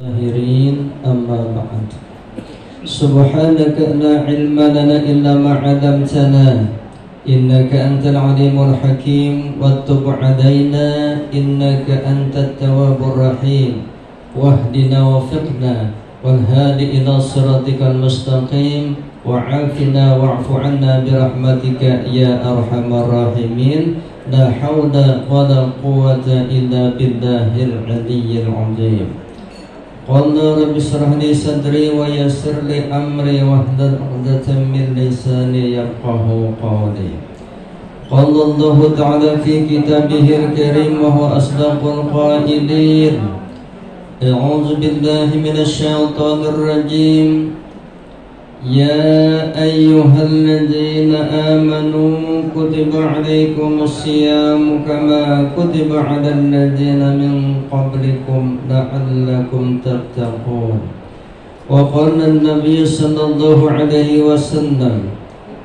Akhirin amma ba'd. Subhanaka la ilma lana illa ma 'allamtana innaka antal alimul hakim wattub 'alaina innaka antat tawwabur rahim wahdina wafiqna wal hadi ila siratikal mustaqim wa'afina wa'fu 'anna birahmatika ya arhamar rahimin la haula wala quwwata illa billahil aliyyil 'azim. Qala rabbi shrah li sadri wa yassir li amri wahlul 'uqdatam min lisani yafqahu qawli. Qala Allah ta'ala fi kitabihil karim wa huwa asdaqul qailin. A'udzu billahi minasy syaithanir rajim. Ya ayyuhalladzina amanu kutiba 'alaikumus syiyamu kama kutiba 'alal ladzina min qablikum la'allakum tattaqun. Wa qala an-nabiy sallallahu alaihi wasallam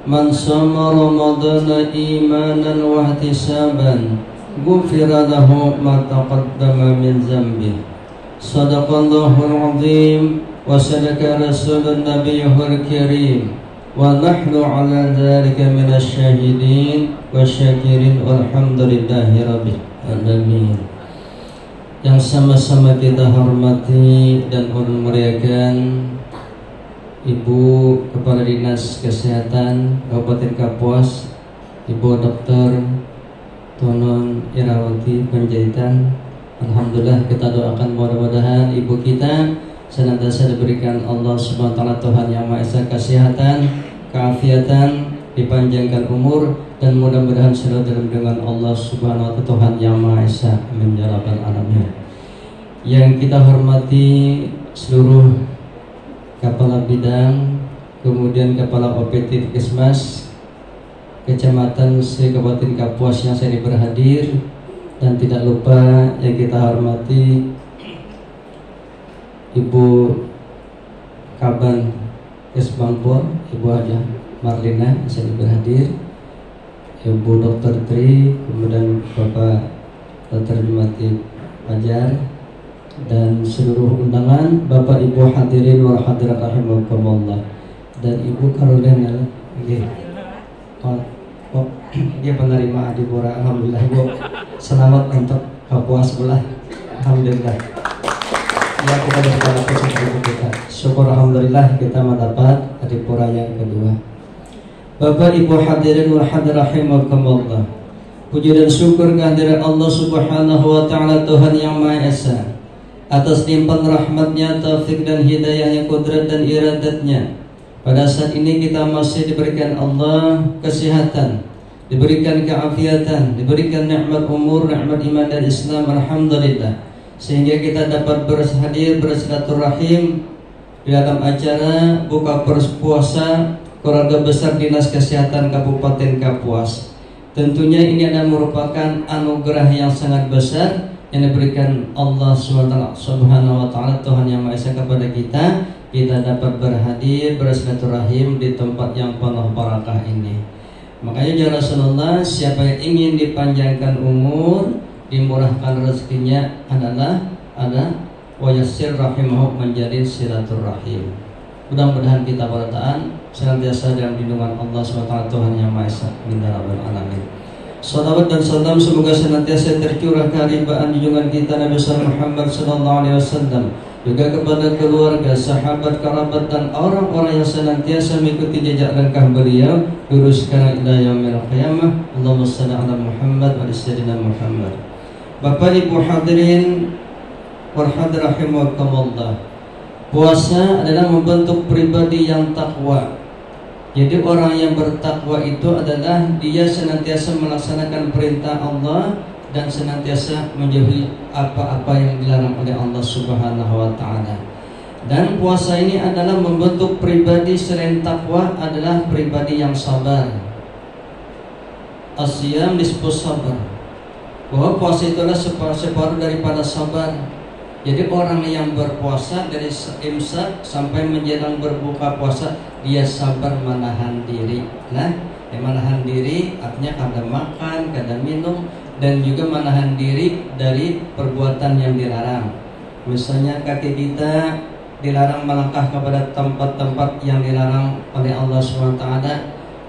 man shama ramadhana imanan wa ihtisaban ghufira lahu ma taqaddama min dhanbihi. Shadaqallahul 'azim wa sadaka rasulun nabiyyul karim wa nahnu ala dzalika minasy syahidin wasyakirin walhamdulillahi rabbil alamin. Yang sama-sama kita hormati dan muliakan Ibu Kepala Dinas Kesehatan Kabupaten Kapuas, Ibu Dr. Tonon Irawati Panjaitan. Alhamdulillah, kita doakan mudah-mudahan ibu kita senantiasa diberikan Allah Subhanahu wa taala Tuhan Yang Maha Esa kesehatan, keafiatan, dipanjangkan umur dan mudah-mudahan selalu dalam lindungan Allah Subhanahu wa taala Tuhan Yang Maha Esa. Amin ya rabbal alamin. Yang kita hormati seluruh kepala bidang, kemudian kepala OPT Puskesmas Kecamatan Sri Kabupaten Kapuas yang saya berhadir, dan tidak lupa yang kita hormati Ibu Kaban Kesbangpur, Ibu Haja Marlina yang saya berhadir, Ibu Dr. Tri, kemudian Bapak Dr. Jumati Fajar, dan seluruh undangan, Bapak Ibu hadirin wal hadirat rahimakumullah, dan Ibu Karolina dia penerima Adipura. Alhamdulillah Ibu, selamat untuk Kapuas sebelah. Alhamdulillah. Ya, kita bersyukur untuk kita. Syukur alhamdulillah kita mendapat Adipura yang kedua. Bapak Ibu hadirin wal hadirat rahimakumullah. Puji dan syukur kehadiran Allah Subhanahu wa taala Tuhan Yang Maha Esa atas limpahan rahmatnya, taufik dan hidayahnya, kudrat dan iradatnya. Pada saat ini kita masih diberikan Allah kesehatan, diberikan keafiatan, diberikan nikmat umur, nikmat iman dan Islam. Alhamdulillah, sehingga kita dapat berhadir bersilaturahim di dalam acara buka puasa keluarga besar Dinas Kesehatan Kabupaten Kapuas. Tentunya ini adalah merupakan anugerah yang sangat besar yang diberikan Allah Subhanahu wa taala Tuhan Yang Maha Esa kepada kita. Kita dapat berhadir bersilaturahim di tempat yang penuh barakah ini. Makanya ya Rasulullah, siapa yang ingin dipanjangkan umur, dimurahkan rezekinya adalah ada wayassir rahimahu, menjadi silaturahim. Mudah-mudahan kita bertahan senantiasa dalam lindungan Allah SWT Tuhan Yang Maha Esa. Amin ya rabbal alamin. Salawat dan salam semoga senantiasa tercurah keharibaan junjungan kita Nabi Muhammad sallallahu alaihi wasallam, juga kepada keluarga, sahabat, kerabat dan orang-orang yang senantiasa mengikuti jejak langkah beliau lurus sekarang ila yaumil qiyamah. Allahumma shalli ala Muhammad wa ala sayyidina Muhammad. Bapak Ibu hadirin wal hadirat rahimakumullah. Puasa adalah membentuk pribadi yang takwa. Jadi orang yang bertakwa itu adalah dia senantiasa melaksanakan perintah Allah dan senantiasa menjauhi apa-apa yang dilarang oleh Allah Subhanahu wa taala. Dan puasa ini adalah membentuk pribadi selain takwa adalah pribadi yang sabar. Asyam nisfus sabar. Bahwa puasa itu adalah separuh daripada sabar. Jadi orang yang berpuasa dari imsak sampai menjelang berbuka puasa, dia sabar menahan diri. Nah, menahan diri artinya kada makan, kada minum, dan juga menahan diri dari perbuatan yang dilarang. Misalnya kaki kita dilarang melangkah kepada tempat-tempat yang dilarang oleh Allah SWT.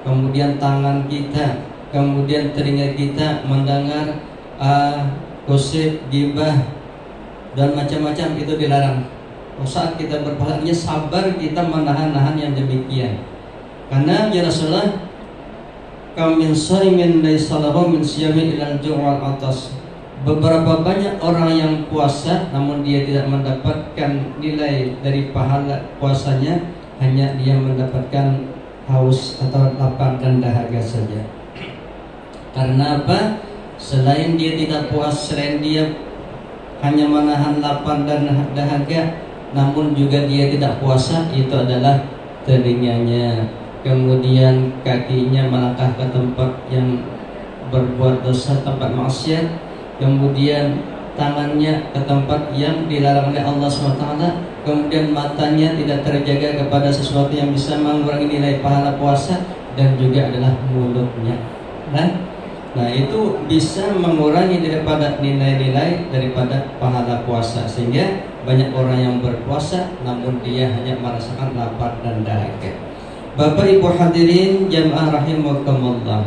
Kemudian tangan kita, kemudian telinga kita mendengar gosip, gibah dan macam-macam itu dilarang. Saat kita berpuasa, sabar kita menahan-nahan yang demikian. Karena ya Rasulullah, kam min shaimin laisa lahu min siyami ilal ju' wal atas. Beberapa banyak orang yang puasa namun dia tidak mendapatkan nilai dari pahala puasanya, hanya dia mendapatkan haus atau lapar dan dahaga saja. Karena apa? Selain dia tidak puas, selain dia hanya menahan lapar dan dahaga, namun juga dia tidak puasa, itu adalah telinganya, kemudian kakinya melangkah ke tempat yang berbuat dosa, tempat maksiat, kemudian tangannya ke tempat yang dilarang oleh Allah SWT, kemudian matanya tidak terjaga kepada sesuatu yang bisa mengurangi nilai pahala puasa, dan juga adalah mulutnya. Nah itu bisa mengurangi daripada nilai-nilai daripada pahala puasa, sehingga banyak orang yang berpuasa namun dia hanya merasakan lapar dan dahaga. Bapak Ibu hadirin jamaah rahimakumullah,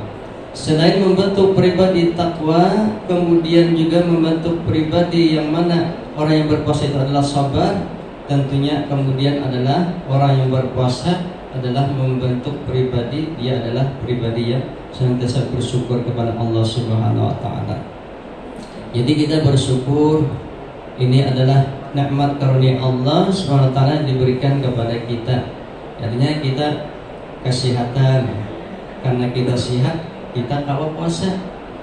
selain membentuk pribadi takwa, kemudian juga membentuk pribadi yang mana orang yang berpuasa itu adalah sabar. Tentunya kemudian adalah orang yang berpuasa adalah membentuk pribadi, dia adalah pribadi yang senantiasa bersyukur kepada Allah Subhanahu wa taala. Jadi kita bersyukur, ini adalah nikmat karunia Allah Subhanahu wa taala yang diberikan kepada kita. Artinya kita kesehatan, karena kita sehat kita kawal puasa.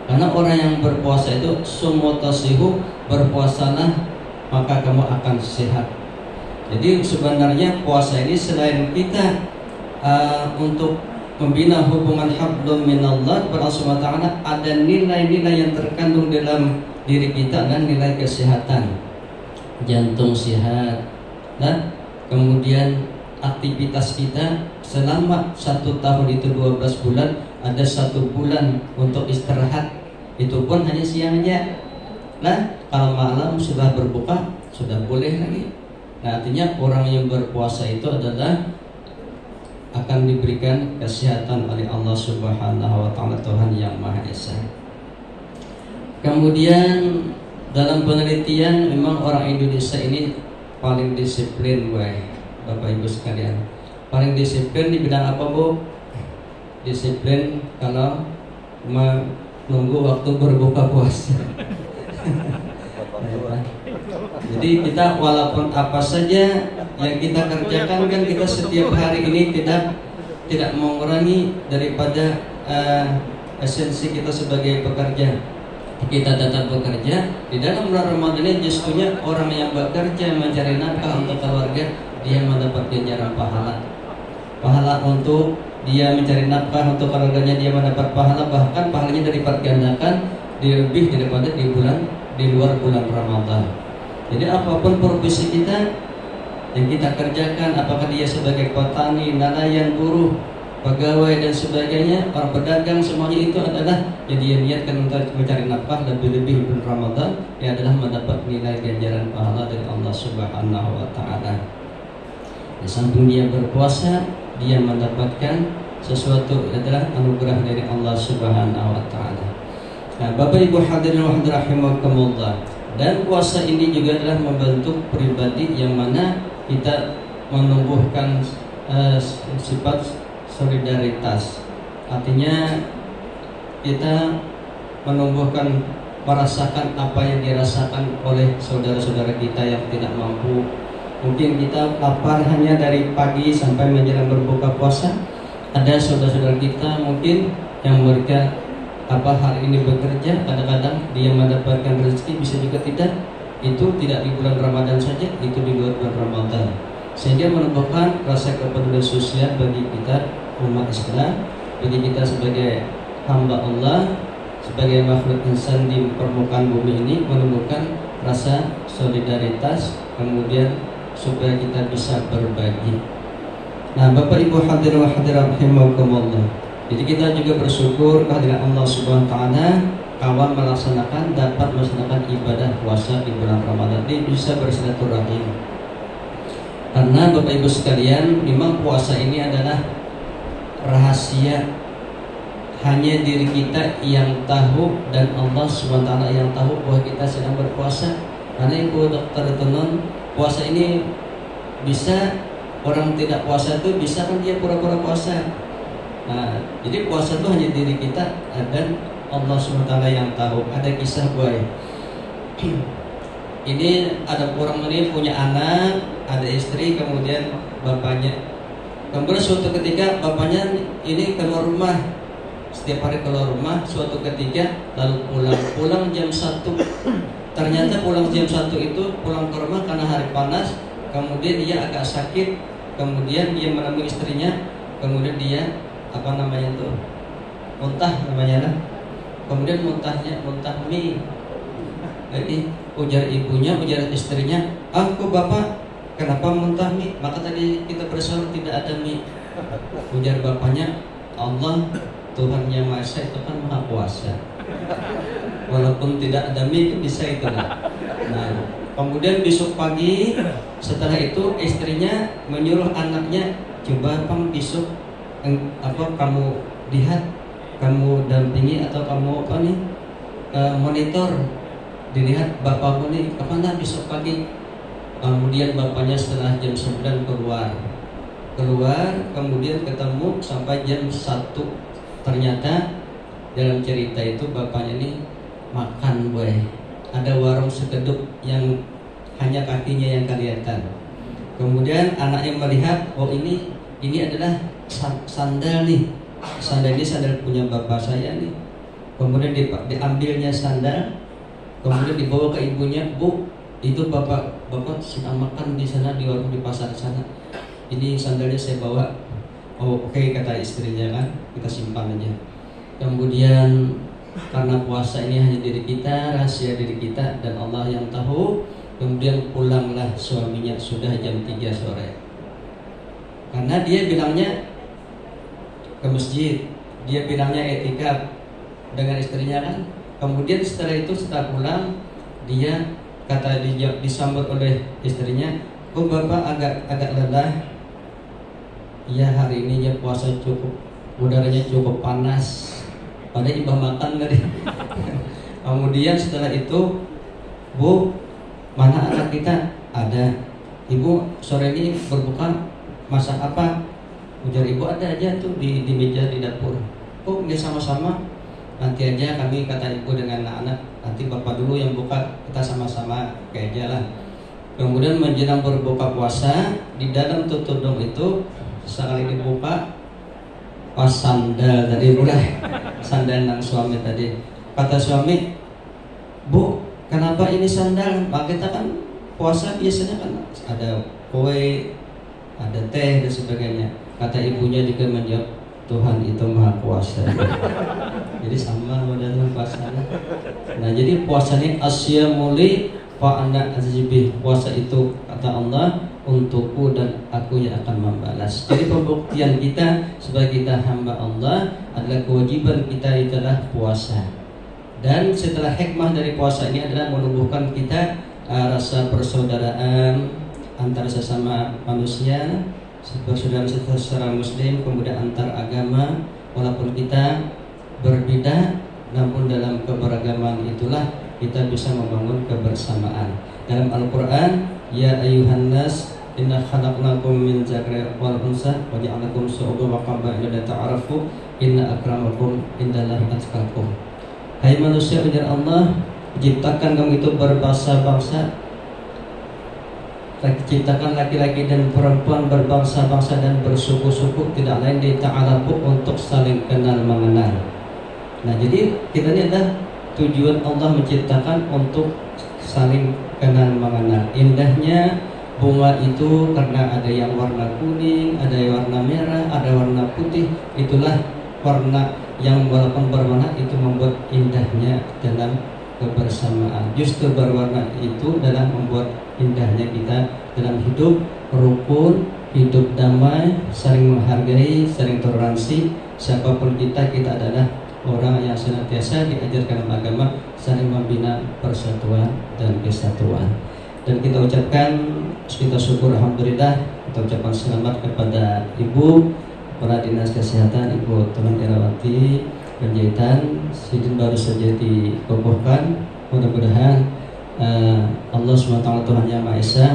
Karena orang yang berpuasa itu sumutasihu, berpuasalah maka kamu akan sehat. Jadi sebenarnya puasa ini selain kita untuk membina hubungan hablum minallah kepada Allah Subhanahu wa taala, ada nilai-nilai yang terkandung dalam diri kita dan nilai kesehatan. Jantung sehat, dan kemudian aktivitas kita selama 1 tahun itu 12 bulan, ada 1 bulan untuk istirahat, itu pun hanya siangnya. Nah kalau malam sudah berbuka sudah boleh lagi. Nah artinya orang yang berpuasa itu adalah akan diberikan kesehatan oleh Allah Subhanahu wa taala, Tuhan yang Maha Esa. Kemudian dalam penelitian memang orang Indonesia ini paling disiplin, Bapak Ibu sekalian. Paling disiplin di bidang apa, Bu? Disiplin kalau menunggu waktu berbuka puasa. Jadi kita walaupun apa saja yang kita kerjakan, kan kita setiap hari ini tidak mengurangi daripada esensi kita sebagai pekerja. Kita tetap bekerja. Di dalam bulan Ramadan ini justrunya orang yang bekerja mencari nafkah untuk keluarga, dia mendapat ganjaran pahala. Pahala untuk dia mencari nafkah untuk keluarganya, dia mendapat pahala, bahkan pahalanya dilipat gandakan lebih daripada di luar bulan Ramadan. Jadi apapun profesi kita yang kita kerjakan, apakah dia sebagai petani, nelayan, buruh, pegawai dan sebagainya, orang pedagang, semuanya itu adalah yang dia niatkan untuk mencari nafkah lebih-lebih bulan Ramadan, yang adalah mendapat nilai ganjaran pahala dari Allah Subhanahu wa taala. Di samping dia berpuasa, dia mendapatkan sesuatu adalah anugerah dari Allah Subhanahu wa taala. Nah, Bapak Ibu hadirin wa hadirat rahimakumullah, dan puasa ini juga adalah membentuk pribadi yang mana kita menumbuhkan sifat solidaritas. Artinya kita menumbuhkan, merasakan apa yang dirasakan oleh saudara-saudara kita yang tidak mampu. Mungkin kita lapar hanya dari pagi sampai menjelang berbuka puasa. Ada saudara-saudara kita mungkin yang mereka hari ini bekerja, kadang-kadang dia mendapatkan rezeki, bisa juga tidak. Itu tidak di bulan Ramadan saja, itu di luar bulan Ramadan. Sehingga menumbuhkan rasa kepedulian sosial bagi kita umat Islam, bagi kita sebagai hamba Allah, sebagai makhluk insan di permukaan bumi ini, menumbuhkan rasa solidaritas, kemudian supaya kita bisa berbagi. Nah, Bapak Ibu hadirin wa hadirat rahimakumullah, jadi kita juga bersyukur kehadiran Allah Subhanahu wa taala kawan melaksanakan, dapat melaksanakan ibadah puasa di bulan Ramadan. Dia bisa bersilaturahim. Karena Bapak Ibu sekalian, memang puasa ini adalah rahasia, hanya diri kita yang tahu dan Allah SWT yang tahu bahwa kita sedang berpuasa. Karena Ibu Dokter Tenon, puasa ini bisa orang tidak puasa itu bisa kan dia pura-pura puasa. Nah, jadi puasa itu hanya diri kita dan Allah SWT yang tahu. Ada kisah boy. Ini ada orang ini punya anak, ada istri, kemudian bapaknya. Kemudian suatu ketika bapaknya ini keluar rumah, setiap hari keluar rumah. Suatu ketika lalu pulang jam 1. Ternyata pulang jam 1 itu pulang ke rumah karena hari panas. Kemudian dia agak sakit. Kemudian dia menemui istrinya. Kemudian dia muntah namanya lah. Kemudian muntah mie. Jadi ujar ibunya, ujar istrinya, kok bapak kenapa muntah mie? Maka tadi kita bersahur tidak ada mie. Ujar bapaknya, Allah Tuhan yang Maha Esa itu kan Maha Kuasa. Walaupun tidak ada mie itu bisa itu lah. Nah, kemudian besok pagi setelah itu istrinya menyuruh anaknya, coba Pang besok kamu lihat, kamu dampingi atau kamu monitor, dilihat bapakmu nih kapan besok pagi. Kemudian bapaknya setelah jam 9 keluar, kemudian ketemu sampai jam 1. Ternyata dalam cerita itu bapaknya ini makan boy. Ada warung sekeduk yang hanya kakinya yang kelihatan. Kemudian anaknya melihat, oh ini adalah sandal nih. Sandal ini sandal punya bapak saya nih. Kemudian diambilnya sandal, kemudian dibawa ke ibunya, Bu, itu bapak sedang makan di sana di warung di pasar sana. Ini sandalnya saya bawa. Oh, oke, kata istrinya kan, kita simpan aja. Kemudian karena puasa ini hanya diri kita, rahasia diri kita dan Allah yang tahu. Kemudian pulanglah suaminya sudah jam 3 sore. Karena dia bilangnya ke masjid, dia bilangnya etikaf dengan istrinya kan. Kemudian setelah pulang, dia disambut oleh istrinya, kok bapak agak lelah? Iya, hari ini ya puasa cukup, udaranya cukup panas. Pada ibu makan nggak deh. Kemudian setelah itu, Bu, mana anak kita? Ada. Ibu sore ini berbuka masak apa? Ujar ibu, ada aja tuh di meja di dapur. Kok nggak sama-sama? Nanti aja kami, kata ibu dengan anak-anak. Nanti bapak dulu yang buka, kita sama-sama kayak aja lah. Kemudian menjelang berbuka puasa, di dalam tutudung itu sekali dibuka, pas sandal tadi mulai sandal nang suami tadi. Kata suami, Bu, kenapa ini sandal? Pak, kita kan puasa biasanya kan ada kue, ada teh dan sebagainya. Kata ibunya juga menjawab, Tuhan itu Maha Kuasa. Jadi sama dengan puasanya. Nah, jadi puasa ini asyamuli fa ana azibih. Puasa itu kata Allah untukku dan aku yang akan membalas. Jadi pembuktian kita sebagai kita hamba Allah adalah kewajiban kita adalah puasa. Dan setelah hikmah dari puasa ini adalah menumbuhkan kita rasa persaudaraan antara sesama manusia, bersaudara secara muslim, kemudian antar agama. Walaupun kita berbeda, namun dalam keberagaman itulah kita bisa membangun kebersamaan. Dalam Al-Quran, ya ayuhan nas inna khalaqnakum min dzakarin wal unsa wa ja'alnakum syu'uban wa qabaila lita'arafu inna akramakum indallahi atqakum. Hai manusia, ujar Allah, ciptakan kamu itu berbangsa-bangsa, ciptakan laki-laki dan perempuan berbangsa-bangsa dan bersuku-suku, tidak lain dita'arafu untuk saling kenal mengenal. Nah, jadi kita ini adalah tujuan Allah menciptakan untuk saling kenal mengenal. Indahnya bunga itu karena ada yang warna kuning, ada yang warna merah, ada warna putih. Itulah warna yang walaupun berwarna itu membuat indahnya dalam kebersamaan. Justru berwarna itu dalam membuat indahnya kita dalam hidup rukun, hidup damai, saling menghargai, saling toleransi. Siapapun kita adalah orang yang senantiasa diajarkan agama, saling membina persatuan dan kesatuan. Dan kita ucapkan, kita syukur alhamdulillah, kita ucapkan selamat kepada Ibu Kepala Dinas Kesehatan, Ibu Tulang Erawati Panjaitan. Sidin baru saja dikukuhkan. Mudah-mudahan Allah SWT Tuhan Yang Maha Esa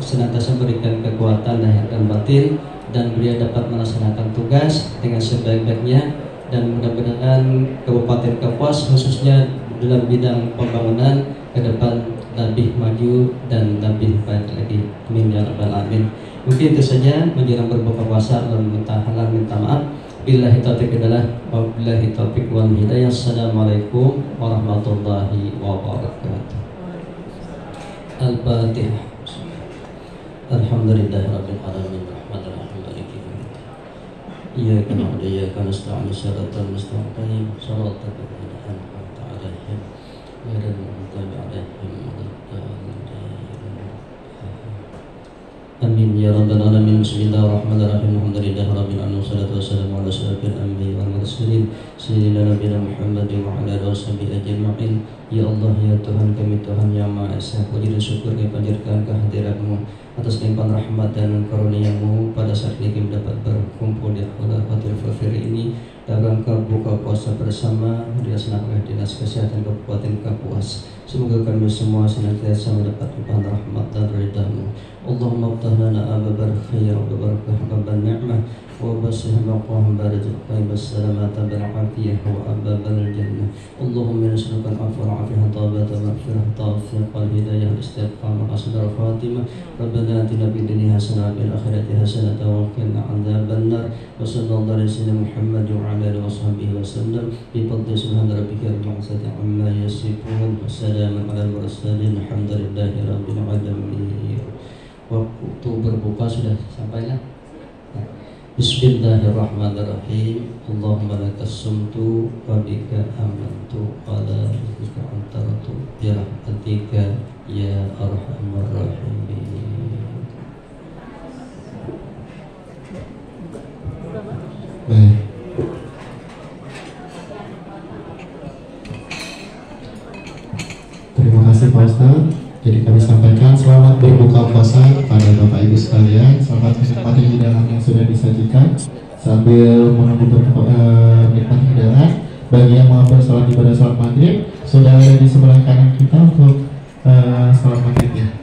senantiasa berikan kekuatan lahir dan batin, dan beliau dapat melaksanakan tugas dengan sebaik-baiknya, dan mudah-mudahan Kabupaten Kapuas khususnya dalam bidang pembangunan ke depan lebih maju dan lebih baik lagi. Amin ya rabbal alamin. Mungkin itu saja menjelang berbuka puasa, dan minta halal minta maaf. Billahi taufiq adalah wabillahi taufiq wal hidayah. Assalamualaikum warahmatullahi wabarakatuh. Al-Fatihah. Alhamdulillahirabbil alamin arrahmanir rahim maliki yaumiddin. Iyyaka na'budu wa iyyaka nasta'in shiratal mustaqim shiratal ladzina an'amta 'alaihim ghairil maghdubi 'alaihim waladdallin. Amin ya rabbal alamin. Bismillahirrahmanirrahim. Alhamdulillahirabbil alamin. Wassalatu wassalamu ala asyrafil anbiya'i wal mursalin sayyidina nabiyina Muhammadin wa ala alihi washabihi ajma'in. Ya Allah, ya Tuhan kami, Tuhan Yang Maha Esa, puji dan syukur kami panjatkan kehadirat-Mu atas limpahan rahmat dan karunia-Mu pada saat ini kami dapat berkumpul di Halafatul Fafir ini dalam rangka buka puasa bersama dilaksanakan Dinas Kesehatan Kabupaten Kapuas. Semoga kami semua senantiasa mendapat limpahan rahmat dan ridha-Mu. Allahumma aftah lana abwaab al-khair wa barakah abwaab ni'mah wa basih maqam barzakh wa salamata bil afiyah wa abwaab al-jannah. Allahumma nas'aluka al-'afwa wal 'afiyah tawbata wa maghfirah tawfiq wal hidayah wal istiqamah wa husnul khatimah. Rabbana atina fid dunya hasanah wa fil akhirati hasanah wa qina 'adzaban nar. Wa sallallahu alaihi wasallam Muhammad wa ala alihi washabihi wasallam bi fadli subhana rabbika rabbil 'izzati 'amma yasifun wa salamun 'alal mursalin alhamdulillahi rabbil alamin. Waktu berbuka sudah sampailah. Bismillahirrahmanirrahim. Allahumma lakas sumtu wa bika amantu wa la ilaha anta ratu bi rahmatika ya arhamar rahimin. Baik. Terima kasih Pak Ustadz. Jadi kami sampaikan selamat berbuka puasa pada Bapak Ibu sekalian. Selamat menikmati hidangan yang sudah disajikan sambil menunggu menikmati hidangan. Bagi yang mau bersolat ibadah salat maghrib, sudah ada di sebelah kanan kita untuk salat maghribnya.